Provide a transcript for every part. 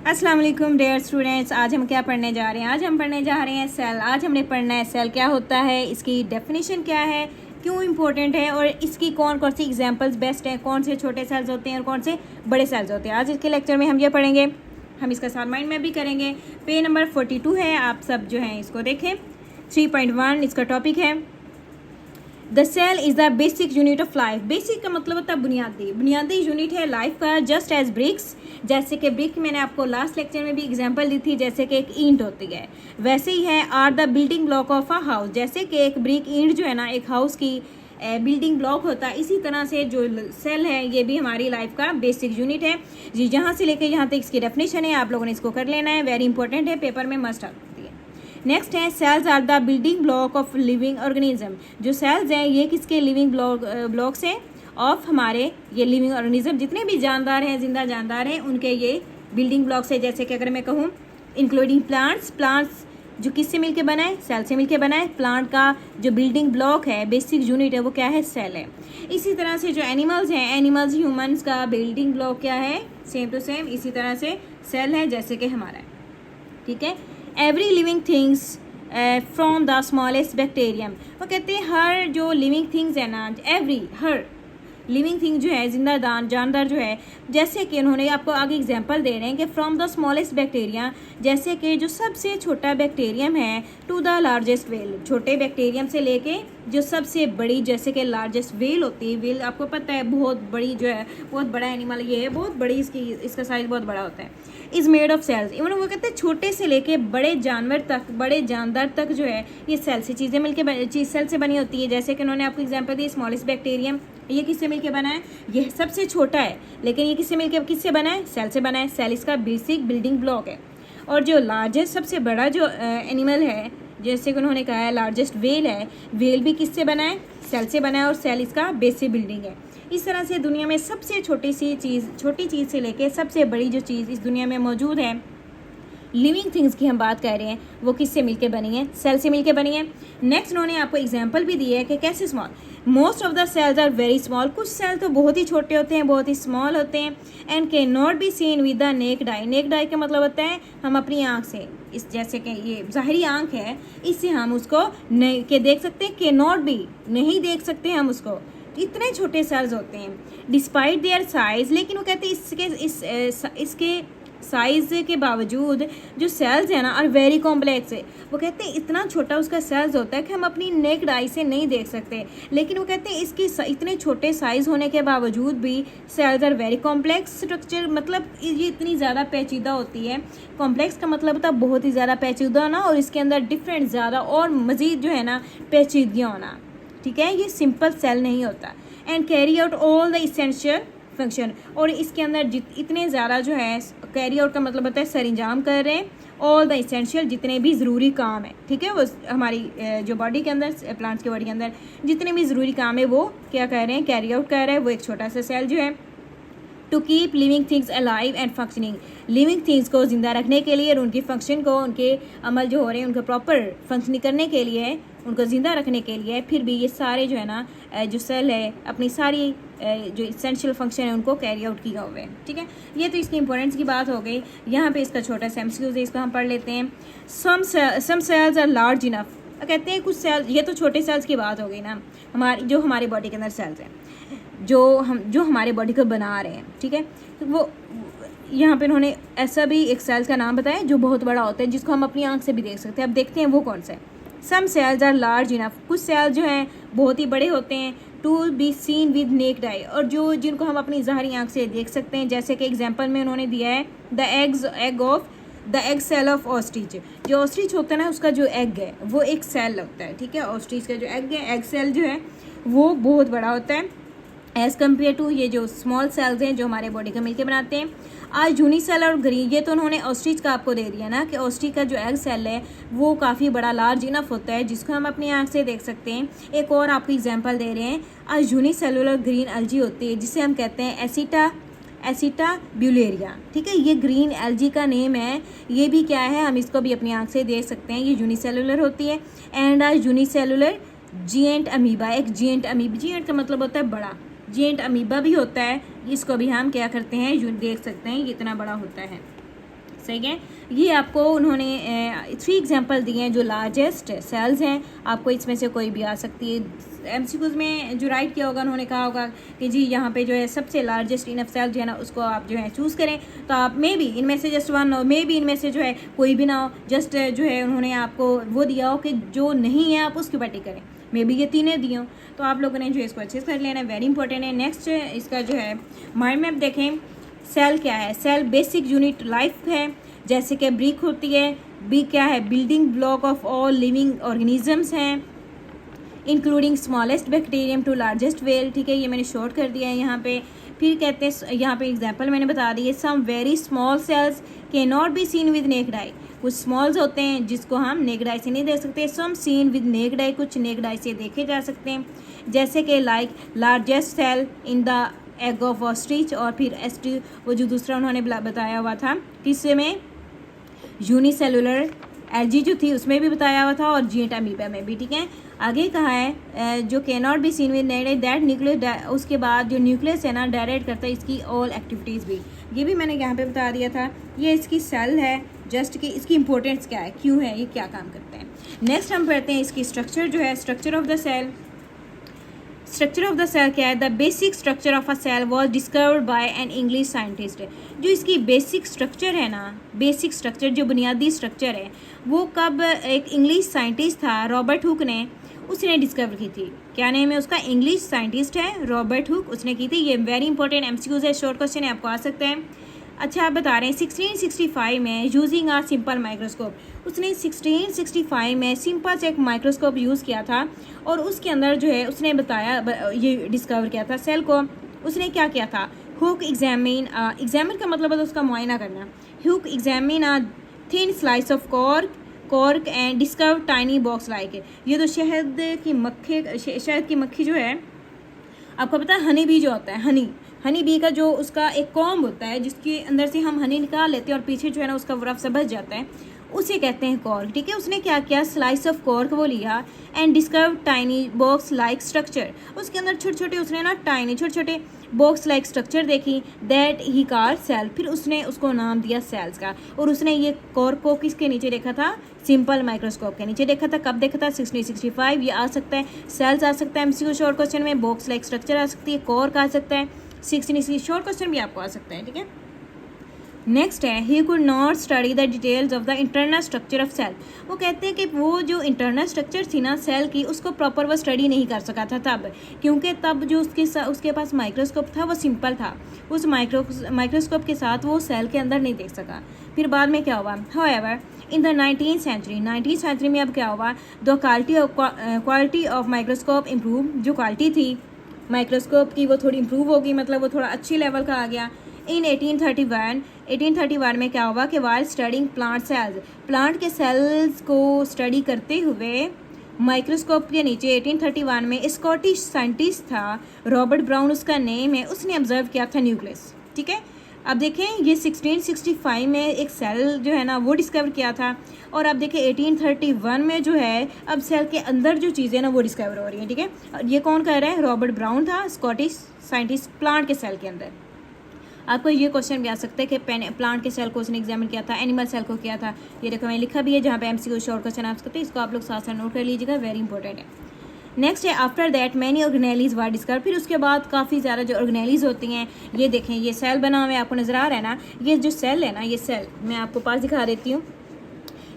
अस्सलाम वालेकुम dear students. आज हम क्या पढ़ने जा रहे हैं? आज हम पढ़ने जा रहे हैं सेल। आज हमने पढ़ना है सेल क्या होता है, इसकी डेफिनेशन क्या है, क्यों इम्पोर्टेंट है और इसकी कौन कौन सी एग्जांपल्स बेस्ट हैं, कौन से छोटे सेल्स होते हैं और कौन से बड़े सेल्स होते हैं। आज इसके लेक्चर में हम ये पढ़ेंगे, हम इसका साथ माइंड में भी करेंगे। पेज नंबर 42 है, आप सब जो हैं इसको देखें। 3.1 इसका टॉपिक है the cell is the basic unit of life. Basic का मतलब होता है बुनियादी यूनिट है लाइफ का। जस्ट एज ब्रिक्स, जैसे कि ब्रिक मैंने आपको लास्ट लेक्चर में भी एग्जांपल दी थी, जैसे कि एक ईंट होती है वैसे ही है are the building block of a house. जैसे कि एक ब्रिक ईंट जो है ना एक हाउस की बिल्डिंग ब्लॉक होता है, इसी तरह से जो सेल है ये भी हमारी लाइफ का बेसिक यूनिट है जी। जहाँ से लेकर यहाँ तक इसकी डेफिनेशन है, आप लोगों ने इसको कर लेना है, वेरी इंपॉर्टेंट है, पेपर में मस्ट आती है। नेक्स्ट है cells are the building block of living organism. जो सेल्स हैं ये किसके लिविंग ब्लॉक्स हैं ऑफ हमारे ये लिविंग ऑर्गेनिज्म, जितने भी जानदार हैं, जिंदा जानदार हैं, उनके ये बिल्डिंग ब्लॉक्स है। जैसे कि अगर मैं कहूँ इंक्लूडिंग प्लांट्स जो किससे मिलके बना है, सेल से मिलके बना है। प्लांट का जो बिल्डिंग ब्लॉक है, बेसिक यूनिट है, वो क्या है, सेल है। इसी तरह से जो एनिमल्स हैं, एनिमल्स ह्यूमंस का बिल्डिंग ब्लॉक क्या है, सेम टू सेम इसी तरह से सेल है जैसे कि हमारा है, ठीक है। Every living things from the smallest bacterium. वो कहते हैं हर जो लिविंग थिंग्स है ना, हर लिविंग थिंग जो है, जिंदा जानदार जो है, जैसे कि उन्होंने आपको आगे एग्जांपल दे रहे हैं कि फ्रॉम द स्मॉलेस्ट बैक्टीरिया, जैसे कि जो सबसे छोटा बैक्टीरियम है, टू द लार्जेस्ट वेल, छोटे बैक्टीरियम से लेके जो सबसे बड़ी, जैसे कि लार्जेस्ट वेल होती है। वेल आपको पता है बहुत बड़ी जो है, बहुत बड़ा एनिमल ये है, बहुत बड़ी इसका साइज बहुत बड़ा होता है। Is made of cells. Even वो कहते हैं छोटे से लेके बड़े जानवर तक, बड़े जानदार तक जो है ये सेल से चीज़ें मिलके सेल से बनी होती है। जैसे कि उन्होंने आपको एग्जांपल दी स्मॉलेस्ट बैक्टीरियम, ये किससे मिलके बना है, ये सबसे छोटा है, लेकिन ये किससे बना है, सेल से बना है। सेल इसका बेसिक बिल्डिंग ब्लॉक है। और जो लार्जेस्ट सबसे बड़ा जो एनिमल है, जैसे कि उन्होंने कहा है लार्जेस्ट वेल है, वेल भी किससे बना है, सेल से बना है, और सेल इसका बेसिक बिल्डिंग है। इस तरह से दुनिया में सबसे छोटी चीज़ से लेके सबसे बड़ी जो चीज़ इस दुनिया में मौजूद है, लिविंग थिंग्स की हम बात कर रहे हैं, वो किससे मिलके बनी है, सेल से मिलके बनी है। नेक्स्ट उन्होंने आपको एग्जांपल भी दिया है कि कैसे small. Most of the cells are very small. कुछ सेल तो बहुत ही छोटे होते हैं, बहुत ही स्मॉल होते हैं। And can not be seen with the necked I. Necked आई का मतलब होता है हम अपनी आँख से, इस जैसे कि ये ज़ाहिरी आँख है, इससे हम उसको नहीं के देख सकते हैं, कैन नॉट बी नहीं देख सकते हम उसको, इतने छोटे सेल्स होते हैं। डिस्पाइट देयर साइज, लेकिन वो कहते हैं इसके साइज के बावजूद जो सेल्स है ना आर वेरी कॉम्प्लेक्स है। वो कहते हैं इतना छोटा उसका सेल्स होता है कि हम अपनी नेक्ड आई से नहीं देख सकते, लेकिन वो कहते हैं इसके इतने छोटे साइज होने के बावजूद भी cells are very complex structure, मतलब ये इतनी ज़्यादा पेचीदा होती है। कॉम्प्लेक्स का मतलब होता है बहुत ही ज़्यादा पेचीदा होना, और इसके अंदर डिफरेंट ज़्यादा और मज़ीद जो है ना पेचीदगियाँ होना, ठीक है। ये सिंपल सेल नहीं होता। And carry out all the essential function, और इसके अंदर इतने ज़्यादा जो है, कैरी आउट का मतलब होता है सरंजाम कर रहे हैं, ऑल द इसेंशियल जितने भी ज़रूरी काम है, ठीक है। वो हमारी जो बॉडी के अंदर, प्लांट्स की बॉडी के अंदर जितने भी ज़रूरी काम है वो क्या कर रहे हैं, कैरी आउट कर रहे हैं। वो एक छोटा सा सेल जो है to keep living things alive and functioning. Living things को ज़िंदा रखने के लिए और उनकी फंक्शन को, उनके अमल जो हो रहे हैं उनका प्रॉपर फंक्शनिंग करने के लिए, उनको ज़िंदा रखने के लिए, फिर भी ये सारे जो है ना जो सेल है अपनी सारी जो इसेंशियल फंक्शन है उनको कैरी आउट किया हुआ है, ठीक है। ये तो इसकी इंपॉर्टेंस की बात हो गई। यहाँ पे इसका छोटा सा एमसीक्यू है, इसको हम पढ़ लेते हैं। सम सेल्स आर लार्ज इनफ। कहते हैं कुछ सेल्स, ये तो छोटे सेल्स की बात हो गई ना, हमारे बॉडी के अंदर सेल्स हैं जो हमारे बॉडी को बना रहे हैं, ठीक है। तो वो यहाँ पे उन्होंने ऐसा भी एक सेल्स का नाम बताया जो बहुत बड़ा होता है, जिसको हम अपनी आँख से भी देख सकते हैं। अब देखते हैं वो कौन सा है। Some cells are large enough. कुछ सेल्स जो हैं बहुत ही बड़े होते हैं to be seen with naked eye, और जिनको हम अपनी ज़ाहिरी आँख से देख सकते हैं। जैसे कि एग्जांपल में उन्होंने दिया है the egg cell of ostrich. जो ऑस्ट्रिच होता है ना, उसका जो एग है वो एक सेल होता है, ठीक है। ऑस्ट्रिच का जो एग है, एग सेल जो है वो बहुत बड़ा होता है एज़ कम्पेयर टू ये जो स्मॉल सेल्स हैं जो हमारे बॉडी का मिलके बनाते हैं। आज यूनिसेल और ग्रीन, ये तो उन्होंने ऑस्ट्रिच का आपको दे दिया ना कि ऑस्ट्रिच का जो एग सेल है वो काफ़ी बड़ा, लार्ज इनफ होता है, जिसको हम अपनी आँख से देख सकते हैं। एक और आपको एग्जांपल दे रहे हैं, आज यूनिसेलुलर ग्रीन एल्गी होती है, जिसे हम कहते हैं एसिटा ब्यूलेरिया, ठीक है। ये ग्रीन एल्गी का नेम है, ये भी क्या है, हम इसको भी अपनी आँख से देख सकते हैं। ये यूनिसेलुलर होती है। एंड यूनिसेलुलर जिएंट अमीबा, एक जिएंट का मतलब होता है बड़ा, जेंट अमीबा भी होता है, इसको भी हम क्या करते हैं, देख सकते हैं, ये इतना बड़ा होता है। सही है। ये आपको उन्होंने 3 एग्जांपल दिए हैं जो लार्जेस्ट सेल्स हैं, आपको इसमें से कोई भी आ सकती है। एमसीक्यूज में जो राइट किया होगा उन्होंने कहा होगा कि जी यहाँ पे जो है सबसे लार्जेस्ट इनफ सेल जो है ना उसको आप जो है चूज़ करें, तो आप मे बी इनमें से जस्ट वन हो, मे बी इनमें से जो है कोई भी ना हो, जस्ट जो है उन्होंने आपको वो दिया हो कि जो नहीं है आप उसकी पट्टी करें, मे बी ये तीनों दिए हों, तो आप लोगों ने जो इसको अच्छे से कर लेना है, वेरी इंपॉर्टेंट है। नेक्स्ट इसका जो है माइंड मैप देखें। सेल क्या है? सेल बेसिक यूनिट लाइफ है, जैसे कि ब्रिक होती है। बी क्या है? Building block of all living organisms हैं, including smallest bacterium to largest whale. ठीक है, ये मैंने शॉर्ट कर दिया है यहाँ पे। फिर कहते हैं यहाँ पे एग्जांपल मैंने बता दी है, some very small cells can not be seen with naked eye. कुछ स्मॉल्स होते हैं जिसको हम नेक्ड आई से नहीं देख सकते, सम सीन विद नेक्ड आई, कुछ नेक्ड आई से देखे जा सकते हैं, जैसे कि like largest cell in the egg of ostrich, और फिर एस्ट्री वो जो दूसरा उन्होंने बताया हुआ था किससे में, यूनिसेलुलर एलजी जो थी उसमें भी बताया हुआ था, और जीएंट अमीबा में भी। ठीक है, आगे कहा है जो can not be seen with naked that nucleus, उसके बाद जो न्यूक्लियस है ना डायरेक्ट करता है इसकी ऑल एक्टिविटीज़ भी, ये भी मैंने यहाँ पे बता दिया था। ये इसकी सेल है, जस्ट कि इसकी इंपॉर्टेंस क्या है, क्यों है, ये क्या काम करते हैं। नेक्स्ट हम पढ़ते हैं इसकी स्ट्रक्चर जो है, structure of the cell. Structure of the cell क्या है? The basic structure of a cell was discovered by an English scientist. जो इसकी बेसिक स्ट्रक्चर है ना, बेसिक स्ट्रक्चर जो बुनियादी स्ट्रक्चर है वो कब एक इंग्लिश साइंटिस्ट था रॉबर्ट हुक ने, उसने डिस्कवर की थी। क्या नेम है उसका? इंग्लिश साइंटिस्ट है रॉबर्ट हुक, उसने की थी। ये वेरी इंपॉर्टेंट एमसीक्यूज है, शॉर्ट क्वेश्चन है, आपको आ सकता है। अच्छा, आप बता रहे हैं 1665 में यूजिंग आ सिंपल माइक्रोस्कोप, उसने 1665 में सिंपल से एक माइक्रोस्कोप यूज़ किया था, और उसके अंदर जो है उसने बताया, ये डिस्कवर किया था सेल को। उसने क्या किया था? हुक एग्जामिन, एग्जामिन का मतलब है उसका मुआयना करना। Hook examine a thin slice of cork and discover tiny box like. ये तो शहद की मक्खी जो है, आपको पता है हनी बी जो होता है, हनी बी का जो उसका एक कॉम्ब होता है जिसके अंदर से हम हनी निकाल लेते हैं और पीछे जो है ना उसका रफ सा बच जाता है, उसे कहते हैं कॉर्क। ठीक है, उसने क्या किया? स्लाइस ऑफ कॉर्क वो लिया and discover tiny box like structure. उसके अंदर छोटे छोटे उसने ना टाइनी छोटे छोटे बॉक्स लाइक स्ट्रक्चर देखी, दैट ही कार सेल। फिर उसने उसको नाम दिया सेल्स का, और उसने ये कॉर्क को किसके नीचे देखा था? सिंपल माइक्रोस्कोप के नीचे देखा था। कब देखा था? 1665। ये आ सकता है, सेल्स आ सकता है एमसीक्यू शॉर्ट क्वेश्चन में, बॉक्स लाइक स्ट्रक्चर आ सकती है, कॉर्क आ सकता है, 16 शॉर्ट क्वेश्चन भी आपको आ सकता है। ठीक है, नेक्स्ट है he could not study the details of the internal structure of cell. वो कहते हैं कि वो जो इंटरनल स्ट्रक्चर थी ना सेल की, उसको प्रॉपर वो स्टडी नहीं कर सका था तब, क्योंकि तब जो उसके पास माइक्रोस्कोप था वो सिंपल था, उस माइक्रोस्कोप के साथ वो सेल के अंदर नहीं देख सका। फिर बाद में क्या हुआ? However in the 19th century में अब क्या हुआ? The quality of microscope improve. जो क्वालिटी थी माइक्रोस्कोप की वो थोड़ी इम्प्रूव होगी, मतलब वो थोड़ा अच्छी लेवल का आ गया। इन 1831 में क्या हुआ कि while studying plant cells, plant के सेल्स को स्टडी करते हुए माइक्रोस्कोप के नीचे 1831 में स्कॉटिश साइंटिस्ट था रॉबर्ट ब्राउन, उसका नेम है, उसने ऑब्जर्व किया था न्यूक्लियस। ठीक है, अब देखें ये 1665 में एक सेल जो है ना वो डिस्कवर किया था, और अब देखें 1831 में जो है अब सेल के अंदर जो चीज़ें ना वो डिस्कवर हो रही हैं। ठीक है, ये कौन कर रहा है? रॉबर्ट ब्राउन था, स्कॉटिश साइंटिस्ट, प्लांट के सेल के अंदर। आपको ये क्वेश्चन भी आ सकता है कि प्लांट के सेल को उसने एग्जामिन किया था, एनिमल सेल को किया था। ये देखो मैंने लिखा भी है जहाँ पे एमसीक्यू शॉर्ट क्वेश्चन आ सकते हैं, इसको आप लोग साथ साथ नोट कर लीजिएगा, वेरी इंपॉर्टेंट है। नेक्स्ट है after that many organelles were discover. फिर उसके बाद काफ़ी ज़्यादा जो ऑर्गेनेलीज होती हैं, ये देखें ये सेल बना हुआ है, आपको नज़र आ रहा है ना, ये जो सेल है ना, ये सेल मैं आपको पास दिखा देती हूँ।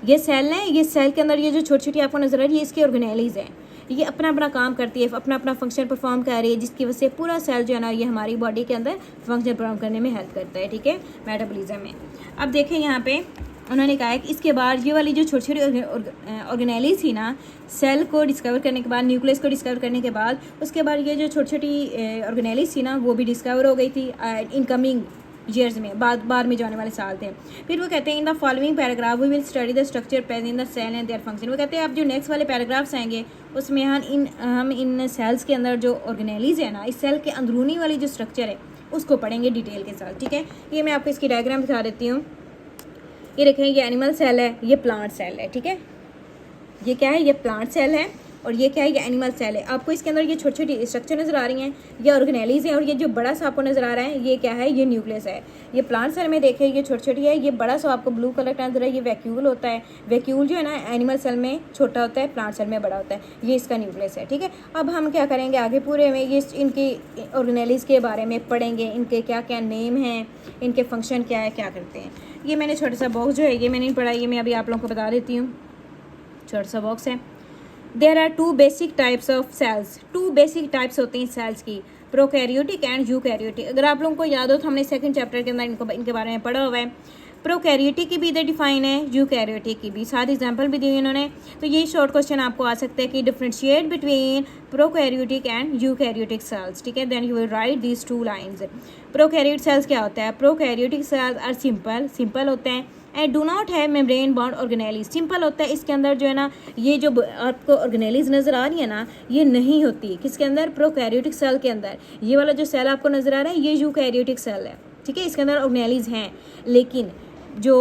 ये सेल है, ये सेल के अंदर ये जो छोटी छोटी आपको नज़र आ रही है, इसकी ऑर्गेनेलीज है, ये अपना अपना काम करती है, अपना अपना फंक्शन परफॉर्म कर रही है, जिसकी वजह से पूरा सेल जो है ना ये हमारी बॉडी के अंदर फंक्शन परफॉर्म करने में हेल्प करता है। ठीक है, मेटाबॉलिज्म में। अब देखें यहाँ पे उन्होंने कहा है कि इसके बाद ये वाली जो छोटी छोटी ऑर्गेनेलीज थी ना, सेल को डिस्कवर करने के बाद, न्यूक्लियस को डिस्कवर करने के बाद, उसके बाद ये जो छोटी छोटी ऑर्गेनेलीज थी ना वो भी डिस्कवर हो गई थी इनकमिंग ईयर्स में, बाद में जाने वाले साल थे। फिर वो कहते हैं in the following paragraph we will study the structure present in the cell and their function. वो कहते हैं अब जो नेक्स्ट वाले पैराग्राफ्स आएंगे उसमें हम इन सेल्स के अंदर जो ऑर्गेनेलीज है ना, इस सेल के अंदरूनी वाली जो स्ट्रक्चर है उसको पढ़ेंगे डिटेल के साथ। ठीक है, ये मैं आपको इसकी डायग्राम दिखा देती हूँ। ये देखें ये एनिमल सेल है, ये प्लांट सेल है। ठीक है, ये क्या है? ये प्लांट सेल है, और ये क्या है, ये एनिमल सेल है। आपको इसके अंदर ये छोटी छोटी स्ट्रक्चर नज़र आ रही हैं, ये ऑर्गेनेलीज हैं, और ये जो बड़ा सा आपको नज़र आ रहा है ये क्या है, ये न्यूक्लियस है। ये प्लांट सेल में देखें ये छोटी छोटी है, ये बड़ा सा आपको ब्लू कलर का नजर है, ये वैक्यूल होता है। वैक्यूल जो है ना एनिमल सेल में छोटा होता है, प्लांट सेल में बड़ा होता है, ये इसका न्यूक्लियस है। ठीक है, अब हम क्या करेंगे आगे पूरे में ये इनकी ऑर्गेनेलीज के बारे में पढ़ेंगे, इनके क्या क्या नेम हैं, इनके फंक्शन क्या है, क्या करते हैं। ये मैंने छोटा सा बॉक्स जो है ये मैंने नहीं पढ़ा, ये मैं अभी आप लोगों को बता देती हूँ, छोटा सा बॉक्स है। There are 2 basic types of cells, 2 basic types होती हैं सेल्स की, प्रोकैरियोटिक एंड यूकैरियोटिक। अगर आप लोगों को याद हो तो हमने सेकंड चैप्टर के अंदर इनके बारे में पढ़ा हुआ है। प्रोकैरियोटिक की भी इधर डिफाइन है, यूकैरियोटिक की भी, साथ एग्जांपल भी दी इन्होंने। तो ये शॉर्ट क्वेश्चन आपको आ सकता है कि differentiate between prokaryotic and eukaryotic cells. ठीक है, then you will write these 2 lines. Prokaryotic cells क्या होता है, प्रोकैरियोटिक सेल्स आर सिंपल होते हैं and do not have membrane bound organelles. Simple होता है, इसके अंदर जो है ना ये जो आपको ऑर्गेनेलीज नज़र आ रही है ना ये नहीं होती किसके अंदर, प्रोकैरियोटिक सेल के अंदर। ये वाला जो सेल आपको नज़र आ रहा है ये यूकैरियोटिक सेल है। ठीक है, इसके अंदर ऑर्गेनेलीज हैं, लेकिन जो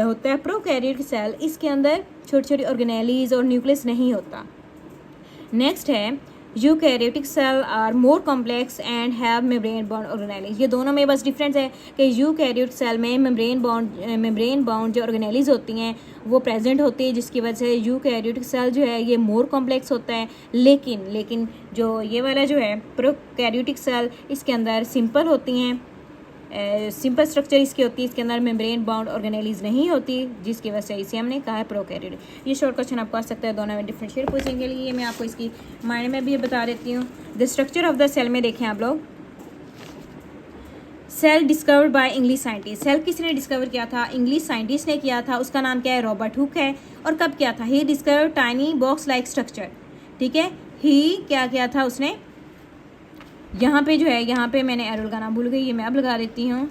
होता है प्रोकैरियोटिक सेल इसके अंदर छोटी छोटी ऑर्गेनेलीज और न्यूक्लियस नहीं होता। नेक्स्ट है eukaryotic cell are more complex and have membrane bound organelles. ये दोनों में बस डिफरेंस है कि यूकैरियोटिक सेल में मेम्ब्रेन बाउंड जो ऑर्गेनेलीज होती हैं वो प्रेजेंट होती है, जिसकी वजह से यूकैरियोटिक सेल जो है ये मोर कॉम्प्लेक्स होता है। लेकिन जो ये वाला जो है प्रोकैरियोटिक सेल इसके अंदर सिंपल होती हैं, सिंपल स्ट्रक्चर इसकी होती है, इसके अंदर मेम्ब्रेन बाउंड ऑर्गेनेलीज नहीं होती, जिसकी वजह से इसे हमने कहा है प्रोकैरियोटिक। ये शॉर्ट क्वेश्चन आपको आ सकता है दोनों में डिफरेंशिएट पूछने के लिए। मैं आपको इसकी मायने में भी बता देती हूँ। The structure of the cell में देखें आप लोग, cell discovered by English scientist. Cell किसने डिस्कवर किया था, इंग्लिश साइंटिस्ट ने किया था, उसका नाम क्या है, रॉबर्ट हुक है। और कब किया था, he discovered tiny box like structure. ठीक है, ही क्या किया था उसने, यहाँ पे जो है यहाँ पे मैंने एरो लगाना भूल गई, ये मैं अब लगा देती हूँ।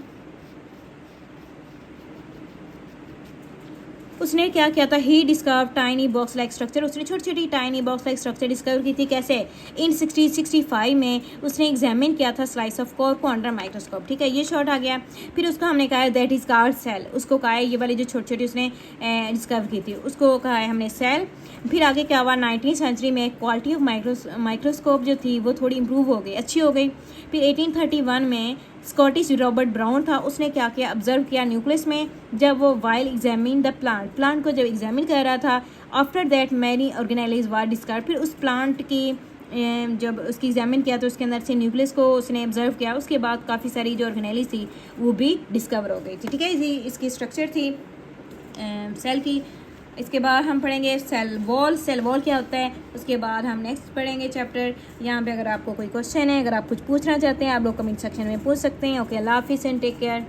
उसने क्या किया था, he discover tiny box like structure. उसने छोटी छोटी tiny box like structure discover की थी। कैसे, इन 1665 में उसने एग्जामिन किया था स्लाइस ऑफ कोर को अंडर माइक्रोस्कोप। ठीक है, ये शॉर्ट आ गया। फिर उसको हमने कहा है दैट इज कॉल्ड सेल, उसको कहा है ये वाली जो छोटी छोटी उसने डिस्कवर की थी उसको कहा है हमने सेल। फिर आगे क्या हुआ, 19वीं सेंचुरी में क्वालिटी ऑफ माइक्रोस्कोप जो थी वो थोड़ी इंप्रूव हो गई, अच्छी हो गई। फिर 1831 में स्कॉटिश रॉबर्ट ब्राउन था, उसने क्या किया, ऑब्जर्व किया न्यूक्लियस में, जब वो वाइल एग्जामिन द प्लांट को जब एग्जामिन कर रहा था। After that many organelles war discover, फिर उस प्लांट की जब उसकी एग्जामिन किया तो उसके अंदर से न्यूक्लियस को उसने ऑब्जर्व किया, उसके बाद काफ़ी सारी जो ऑर्गेनेलीज थी वो भी डिस्कवर हो गई थी। ठीक है, इसकी स्ट्रक्चर थी सेल की। इसके बाद हम पढ़ेंगे सेल वॉल क्या होता है, उसके बाद हम नेक्स्ट पढ़ेंगे चैप्टर। यहाँ पे अगर आपको कोई क्वेश्चन है, अगर आप कुछ पूछना चाहते हैं आप लोग कमेंट सेक्शन में पूछ सकते हैं। ओके, अल्लाह हाफिज़ एंड टेक केयर।